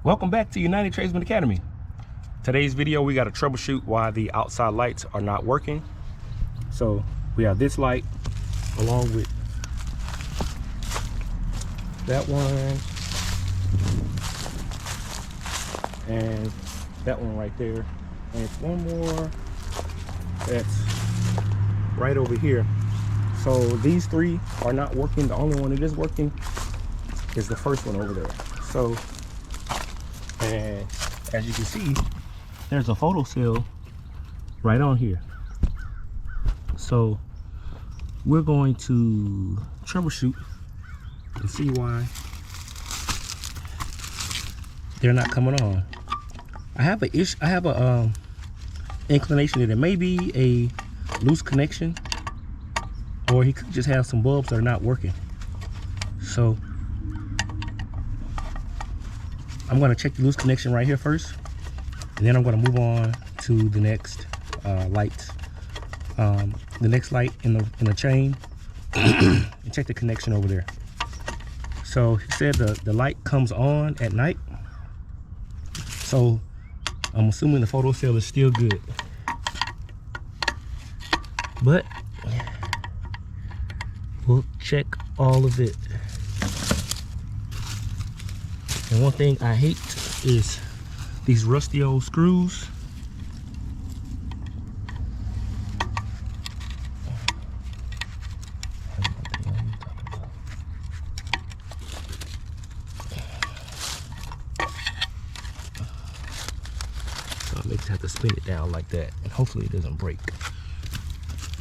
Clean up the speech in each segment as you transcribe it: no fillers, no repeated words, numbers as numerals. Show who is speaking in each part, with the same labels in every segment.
Speaker 1: Welcome back to United Tradesman Academy. Today's video, we got to troubleshoot why the outside lights are not working. So we have this light along with that one and that one right there, and it's one more that's right over here. So these three are not working. The only one that is working is the first one over there. So, and as you can see, there's a photocell right on here. So we're going to troubleshoot and see why they're not coming on. I have a inclination that it may be a loose connection, or he could just have some bulbs that are not working. So I'm going to check the loose connection right here first, and then I'm going to move on to the next lights, the next light in the chain, and check the connection over there. So he said the light comes on at night, so I'm assuming the photocell is still good. But we'll check all of it. And one thing I hate is these rusty old screws. So I may just have to spin it down like that, and hopefully it doesn't break,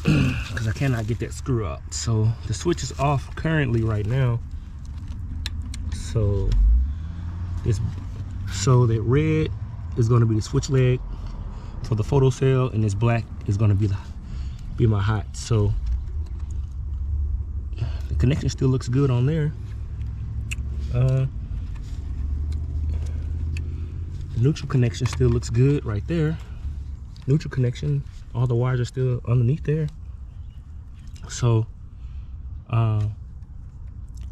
Speaker 1: because I cannot get that screw out. So the switch is off currently right now. So that red is going to be the switch leg for the photocell, and this black is going to be my hot. So the connection still looks good on there. The neutral connection still looks good right there. Neutral connection, all the wires are still underneath there. So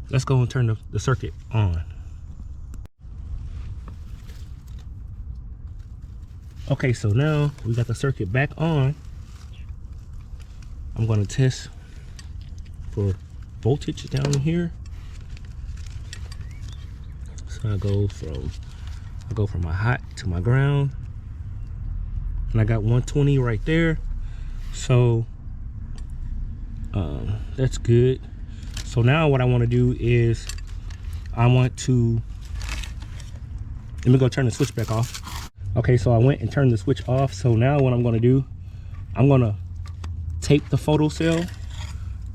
Speaker 1: let's go and turn the circuit on. Okay, so now we got the circuit back on. I'm going to test for voltage down here. So I go from my hot to my ground, and I got 120 right there. So that's good. So now what I want to do is let me go turn the switch back off. Okay, so I went and turned the switch off. So now what I'm going to do, I'm going to tape the photocell.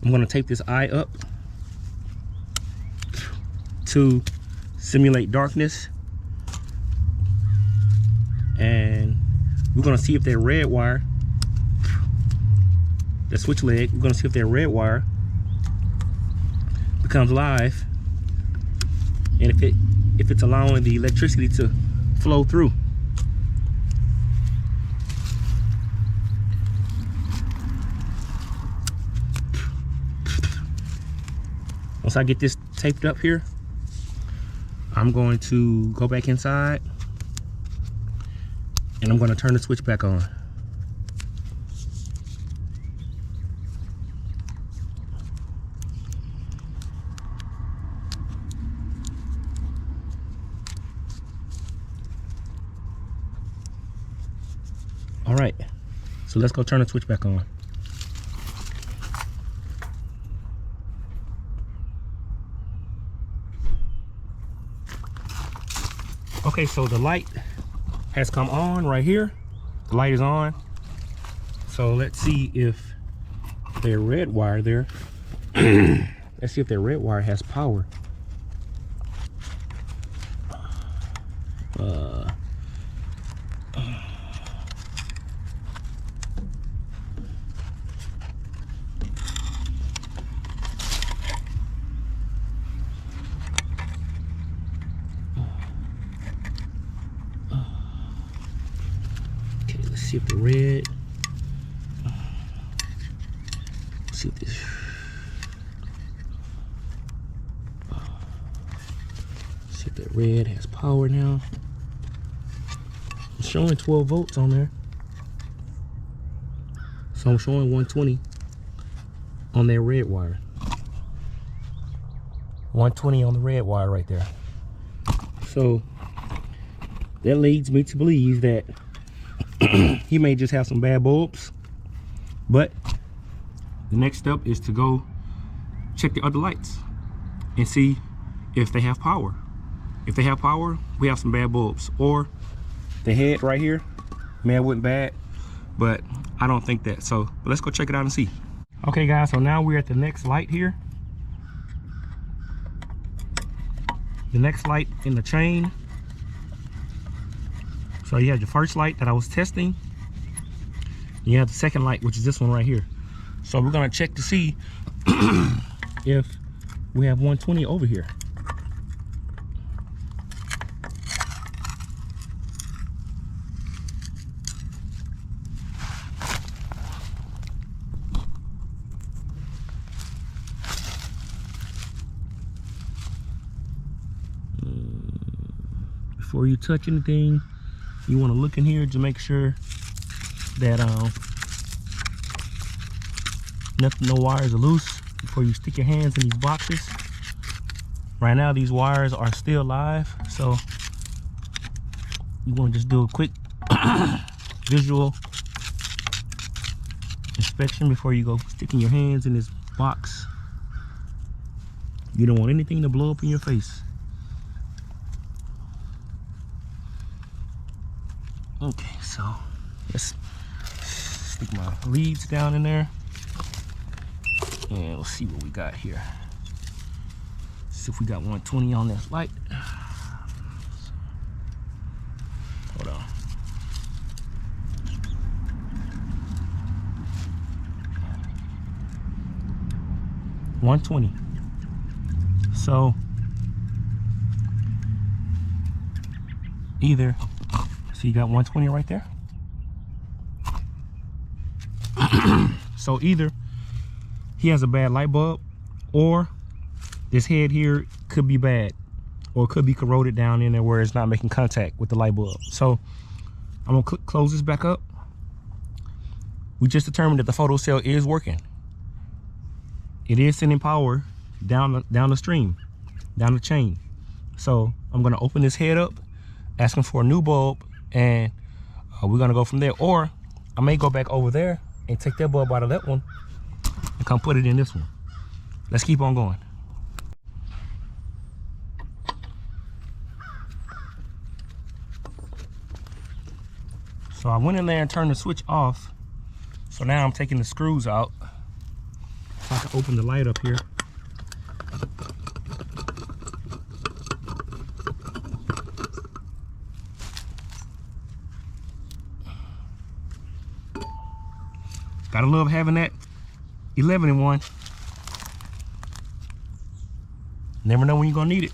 Speaker 1: I'm going to tape this eye up to simulate darkness, and we're going to see if that red wire, the switch leg, we're going to see if that red wire becomes live, and if it's allowing the electricity to flow through. Once I get this taped up here, I'm going to go back inside, and I'm going to turn the switch back on. All right, so let's go turn the switch back on. Okay, so the light has come on right here. The light is on. So let's see if their red wire there, let's see if their red wire has power. See if the red, see if this, see if the red has power now. showing 12 volts on there. So I'm showing 120 on that red wire. 120 on the red wire right there. So that leads me to believe that he may just have some bad bulbs. But the next step is to go check the other lights and see if they have power. If they have power, we have some bad bulbs. Or the head right here may have went bad, but I don't think that. So let's go check it out and see. Okay guys, so now we're at the next light here. The next light in the chain. So you have your first light that I was testing. You have the second light, which is this one right here. So we're gonna check to see if we have 120 over here. Before you touch anything, you want to look in here to make sure that no wires are loose before you stick your hands in these boxes. Right now these wires are still live, so you want to just do a quick visual inspection before you go sticking your hands in this box. You don't want anything to blow up in your face. Okay, so let's stick my leads down in there and we'll see what we got here. See if we got 120 on this light. Hold on. $120. So either, so you got 120 right there. So either he has a bad light bulb, or this head here could be bad, or it could be corroded down in there where it's not making contact with the light bulb. So I'm gonna close this back up. We just determined that the photocell is working. It is sending power down the stream, down the chain. So I'm gonna open this head up, asking for a new bulb, and we're gonna go from there. Or I may go back over there and take that bulb out of that one and come put it in this one. Let's keep on going. So I went in there and turned the switch off. So now I'm taking the screws out so I can open the light up here. Gotta love having that 11 in 1. Never know when you're gonna need it.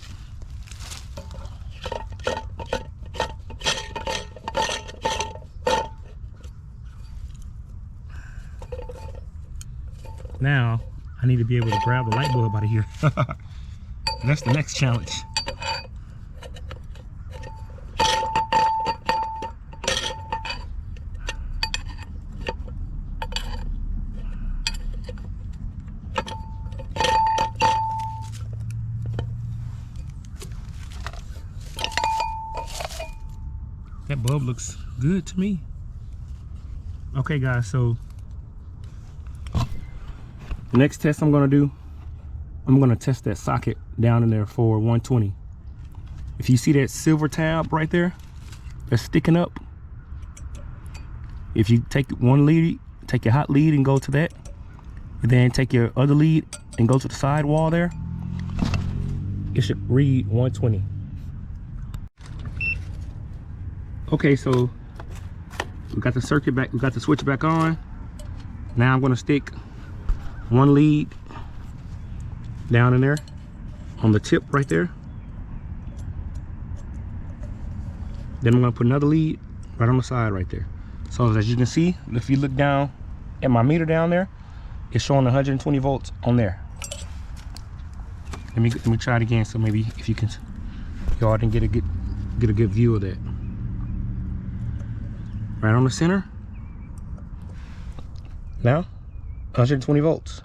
Speaker 1: Now I need to be able to grab the light bulb out of here. That's the next challenge. That bulb looks good to me. Okay guys, so the next test I'm gonna do, I'm gonna test that socket down in there for 120. If you see that silver tab right there that's sticking up, if you take one lead, take your hot lead and go to that, and then take your other lead and go to the side wall there, it should read 120. Okay, so we got the circuit back, we got the switch back on. Now I'm gonna stick one lead down in there on the tip right there. Then I'm gonna put another lead right on the side right there. So as you can see, if you look down at my meter down there, it's showing 120 volts on there. Let me try it again, so maybe if you can, y'all can get a good view of that. Right on the center. Now, 120 volts.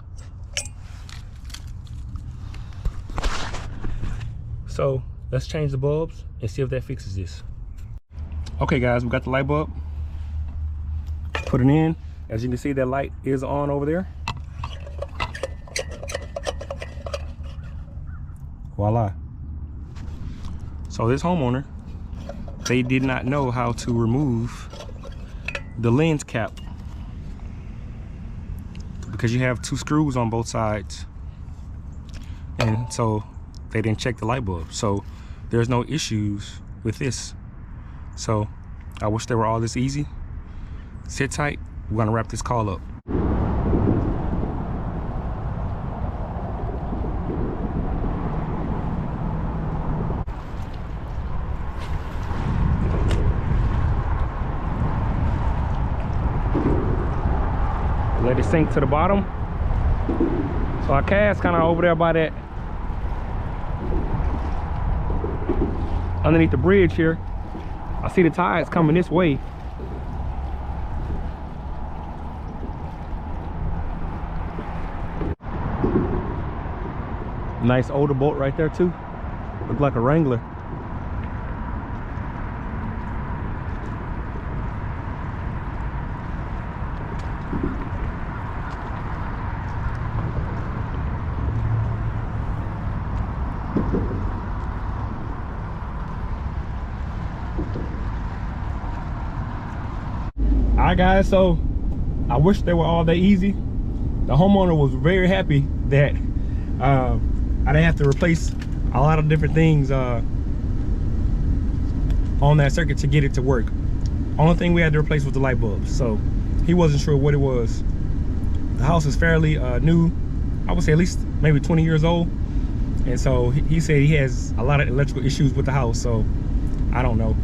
Speaker 1: So let's change the bulbs and see if that fixes this. Okay guys, we got the light bulb. Put it in. As you can see, that light is on over there. Voila. So this homeowner, they did not know how to remove the lens cap because you have 2 screws on both sides, and so they didn't check the light bulb. So there's no issues with this. So I wish they were all this easy. Sit tight, we're gonna wrap this call up. Let it sink to the bottom. So our cast kind of over there by that, underneath the bridge here. I see the tides coming this way. Nice older boat right there too. Look like a Wrangler. Alright guys, so I wish they were all that easy. The homeowner was very happy that I didn't have to replace a lot of different things on that circuit to get it to work. Only thing we had to replace was the light bulbs, so he wasn't sure what it was. The house is fairly new. I would say at least maybe 20 years old, and so he said he has a lot of electrical issues with the house, so I don't know.